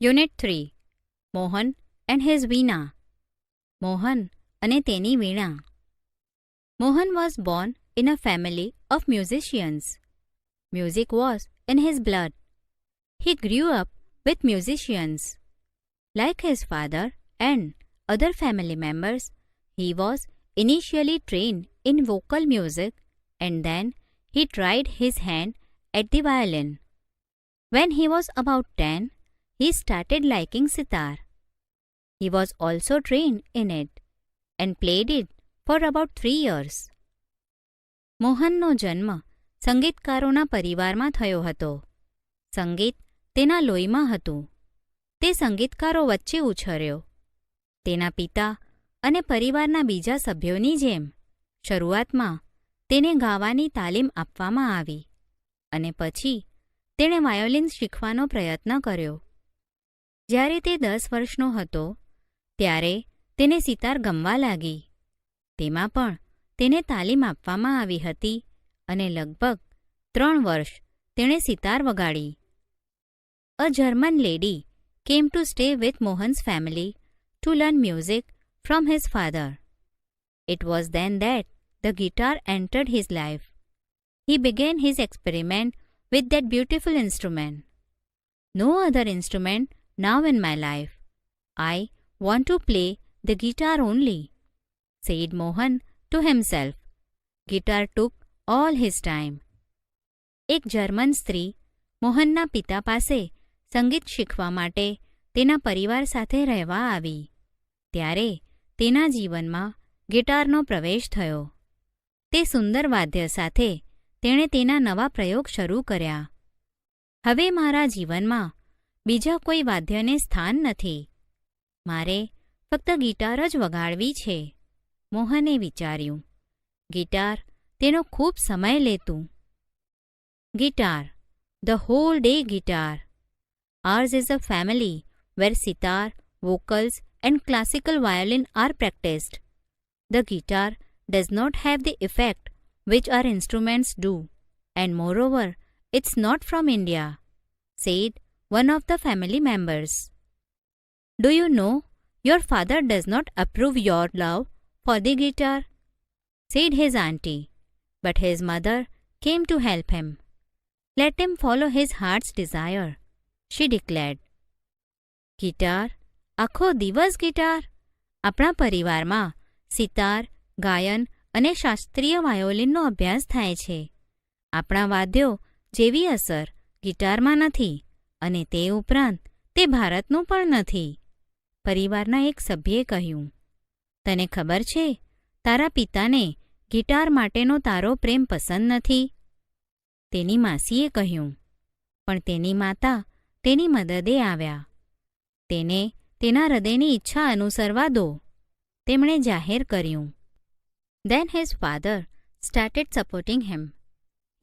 Unit 3 Mohan and his veena. Mohan અને તેની veena. Mohan was born in a family of musicians. Music was in his blood. He grew up with musicians. Like his father and other family members, he was initially trained in vocal music and then he tried his hand at the violin. When he was about 10, he started liking sitar. He was also trained in it and played it for about 3 years. મોહનનો જન્મ સંગીતકારોના પરિવારમાં થયો હતો. સંગીત તેના લોહીમાં હતું. તે સંગીતકારો વચ્ચે ઉછર્યો. તેના પિતા અને પરિવારના બીજા સભ્યોની જેમ શરૂઆતમાં તેને ગાવાની તાલીમ આપવામાં આવી અને પછી તેણે વાયોલિન શીખવાનો પ્રયત્ન કર્યો. જ્યારે તે 10 વર્ષનો હતો ત્યારે તેને સિતાર ગમવા લાગી. તેમાં પણ તેને તાલીમ આપવામાં આવી હતી અને લગભગ 3 વર્ષ તેણે સિતાર વગાડી. A German lady came to stay with Mohan's family to learn music from his father. It was then that the guitar entered his life. He began his experiment with that beautiful instrument. No other instrument now in my life. I want to play the guitar only, said Mohan to himself. Guitar took all his time. એક German સ્ત્રી મોહનના પિતા પાસે સંગીત શીખવા માટે તેના પરિવાર સાથે રહેવા આવી. ત્યારે તેના જીવનમાં ગિટારનો પ્રવેશ થયો. તે સુંદર વાદ્ય સાથે તેણે તેના નવા પ્રયોગ શરૂ કર્યા. હવે મારા જીવનમાં બીજા કોઈ વાદ્યને સ્થાન નથી. મારે ફક્ત ગિટાર જ વગાડવી છે, મોહને વિચાર્યું. ગિટાર તેનો ખૂબ સમય લેતું. Guitar, the hall day guitar. Ours is a family where sitar, vocals and classical violin are practiced. The guitar does not have the effect which our instruments do, and moreover, it's not from India, said one of the family members. Do you know, your father does not approve your love for the guitar, said his auntie, but his mother came to help him. Let him follow his heart's desire, she declared. Guitar, આખો દિવસ guitar. આપણા પરિવારમાં સિતાર, ગાયન અને શાસ્ત્રીય વાયોલિનનો અભ્યાસ થાય છે. આપણા વાદ્યો જેવી અસર ગિટારમાં નથી અને તે ઉપરાંત તે ભારતનું પણ નથી, પરિવારના એક સભ્યે કહ્યું. તને ખબર છે, તારા પિતાને ગિટાર માટેનો તારો પ્રેમ પસંદ નથી, તેની માસીએ કહ્યું. પણ તેની માતા તેની મદદે આવ્યા. તેને તેના હૃદયની ઈચ્છા અનુસરવા દો, તેમણે જાહેર કર્યું. Then his father started supporting him.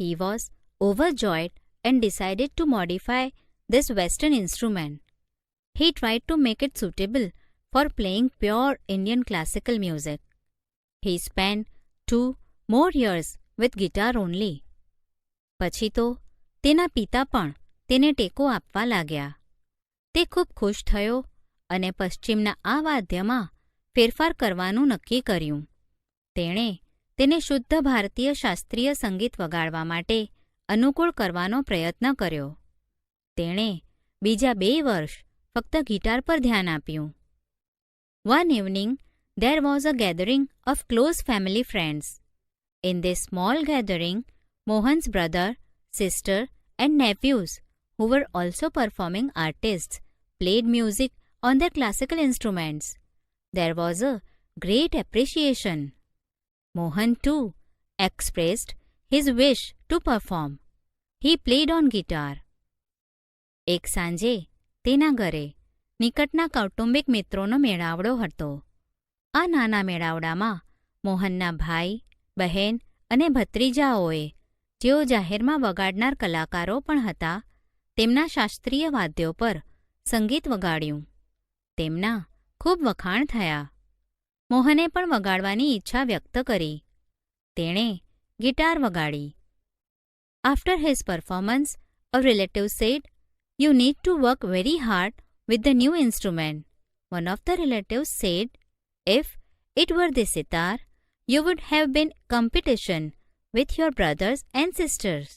He was overjoyed and decided to modify this Western instrument. He tried to make it suitable for playing pure Indian classical music. He spent 2 more years with guitar only. પછી તો તેના પિતા પણ તેને ટેકો આપવા लाग्યા. તે ખૂબ ખુશ થયો અને પશ્ચિમના આ વાદ્યમાં ફેરફાર કરવાનું નક્કી કર્યું. તેણે તેને શુદ્ધ ભારતીય શાસ્ત્રીય સંગીત વગાડવા માટે અનુકૂળ કરવાનો પ્રયત્ન કર્યો. તેણે બીજા 2 વર્ષ ફક્ત ગિટાર પર ધ્યાન આપ્યું. One evening, there was a gathering of close family friends. In this small gathering, Mohan's brother, sister, and nephews, who were also performing artists, played music on their classical instruments. There was a great appreciation. Mohan too expressed his wish to perform. He played on guitar. એક સાંજે તેના ઘરે નિકટના કૌટુંબિક મિત્રોનો મેળાવડો હતો. આ નાના મેળાવડામાં મોહનના ભાઈ, બહેન અને ભત્રીજાઓએ, જેઓ જાહેરમાં વગાડનાર કલાકારો પણ હતા, તેમના શાસ્ત્રીય વાદ્યો પર સંગીત વગાડ્યું. તેમના ખૂબ વખાણ થયા. મોહને પણ વગાડવાની ઈચ્છા વ્યક્ત કરી. તેણે ગિટાર વગાડી. After his performance, a relative said, "You need to work very hard with the new instrument. One of the relatives said, "If it were the sitar, you would have been competition with your brothers and sisters.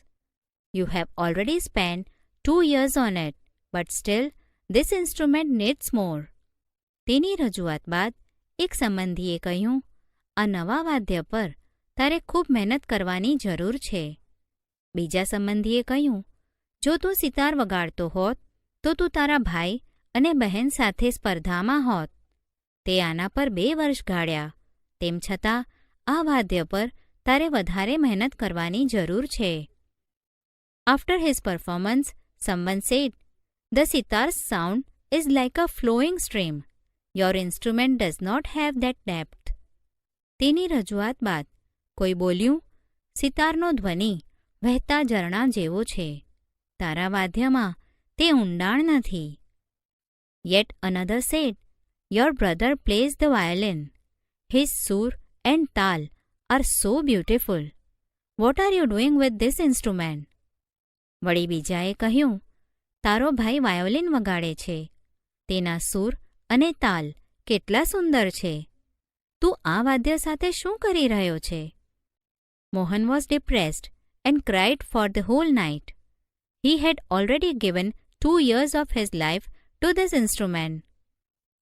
You have already spent 2 years on it, but still this instrument needs more." તેની રજૂઆત બાદ એક સંબંધીએ કહ્યું, "આ નવા વાદ્ય પર તારે ખૂબ મહેનત કરવાની જરૂર છે." બીજા સંબંધીએ કહ્યું, "જો તું સિતાર વગાડતો હોત તો તું તારા ભાઈ અને બહેન સાથે સ્પર્ધામાં હોત. તે આના પર 2 વર્ષ ગાળ્યા, તેમ છતાં આ વાદ્ય પર તારે વધારે મહેનત કરવાની જરૂર છે." After his performance, someone said, "The sitar's sound is like a flowing stream. Your instrument does not have that depth." તેની રજૂઆત બાદ કોઈ બોલ્યું, "સિતારનો ધ્વનિ વહેતા ઝરણા જેવો છે. તારા વાદ્યમાં તે ઊંડાણ નથી." Yet another said, "Your brother plays the violin. His sur and tal are so beautiful. What are you doing with this instrument?" વળી બીજાએ કહ્યું, "તારો ભાઈ વાયોલિન વગાડે છે. તેના સૂર અને તાલ કેટલા સુંદર છે. તું આ વાદ્ય સાથે શું કરી રહ્યો છે?" Mohan was depressed and cried for the whole night. He had already given 2 years of his life to this instrument.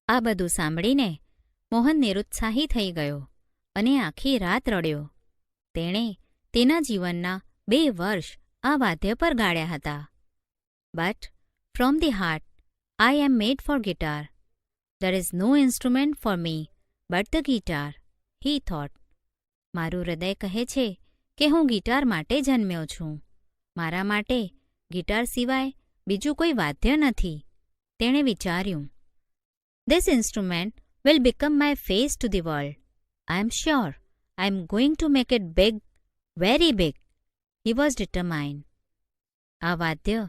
આ બધું સાંભળીને મોહન નિરુત્સાહી થઈ ગયો અને આખી રાત રડ્યો. તેણે તેના જીવનના 2 વર્ષ આ વાદ્ય પર ગાળ્યા હતા. "But from the heart, I am made for guitar. There is no instrument for me but the guitar," he thought. મારું હૃદય કહે છે કે હું ગિટાર માટે જન્મ્યો છું. મારા માટે ગિટાર સિવાય બીજું કોઈ વાદ્ય નથી. તેણે વિચાર્યું, "This instrument will become my face to the world. I am sure I am going to make it big, very big." He was determined. આ વાદ્ય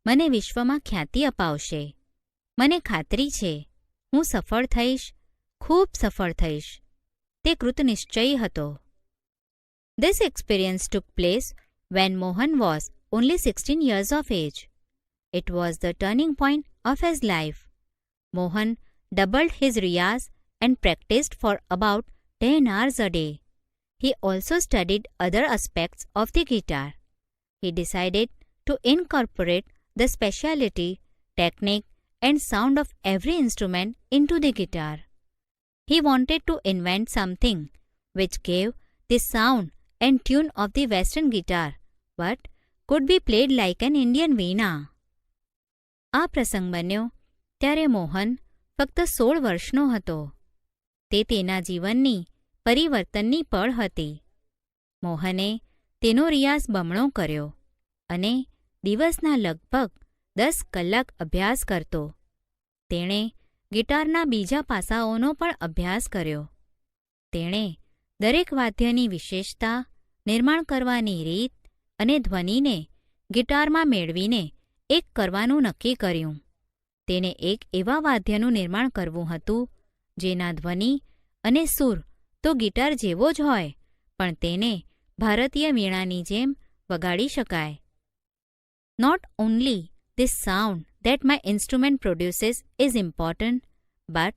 મને વિશ્વમાં ખ્યાતિ અપાવશે. મને ખાતરી છે હું સફળ થઈશ, ખૂબ સફળ થઈશ. તે કૃતનિશ્ચયી હતો. This experience took place when Mohan was only 16 years of age. It was the turning point of his life. Mohan doubled his riyaz and practiced for about 10 hours a day. He also studied other aspects of the guitar. He decided to incorporate the speciality, technique, and sound of every instrument into the guitar. He wanted to invent something which gave the sound and tune of the Western guitar, but could be played like an Indian veena. આ પ્રસંગ બન્યો ત્યારે મોહન ફક્ત 16 વર્ષનો હતો. તે તેના જીવનની પરિવર્તનની પળ હતી. મોહને તેનો રિયાઝ બમણો કર્યો અને દિવસના લગભગ 10 કલાક અભ્યાસ કરતો. તેણે ગિટારના બીજા પાસાઓનો પણ અભ્યાસ કર્યો. તેણે દરેક વાદ્યની વિશેષતા, નિર્માણ કરવાની રીત અને ધ્વનિને ગિટારમાં મેળવીને એક કરવાનું નક્કી કર્યું. તેને એક એવા વાદ્યનું નિર્માણ કરવું હતું જેના ધ્વનિ અને સૂર તો ગિટાર જેવો જ હોય, પણ તેને ભારતીય વીણાની જેમ વગાડી શકાય. Not only the sound that my instrument produces is important, but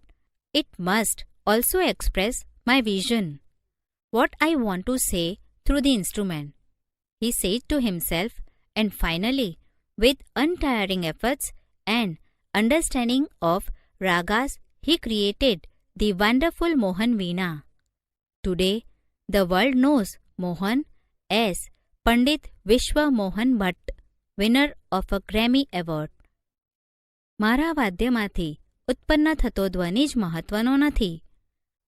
it must also express my vision, what I want to say through the instrument, he said to himself, and finally, with untiring efforts and understanding of ragas, he created the wonderful Mohan Veena. Today, the world knows Mohan as Pandit Vishwa Mohan Bhatt, winner of a Grammy Award. મારા વાદ્યમાંથી ઉત્પન્ન થતો ધ્વનિ જ મહત્વનો નથી,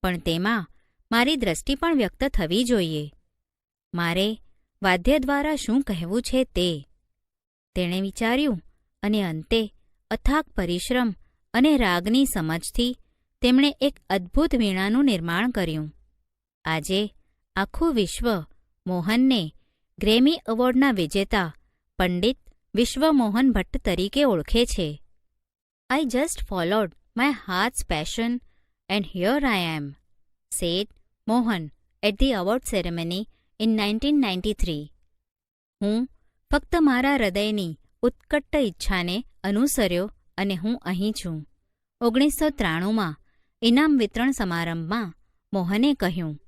પણ તેમાં મારી દ્રષ્ટિ પણ વ્યક્ત થવી જોઈએ. મારે વાદ્ય દ્વારા શું કહેવું છે તે. તેણે વિચાર્યું અને અંતે અથાગ પરિશ્રમ અને રાગની સમજથી તેમણે એક અદ્ભુત વીણાનું નિર્માણ કર્યું. આજે આખું વિશ્વ મોહનને ગ્રેમી એવોર્ડના વિજેતા પંડિત વિશ્વ મોહન ભટ્ટ તરીકે ઓળખે છે. I just followed my heart's passion and here I am, said Mohan at the award ceremony in 1993. હું ફક્ત મારા હૃદયની ઉત્કટ ઈચ્છાને અનુસર્યો અને હું અહીં છું. 1993માં ઇનામ વિતરણ સમારંભમાં મોહને કહ્યું,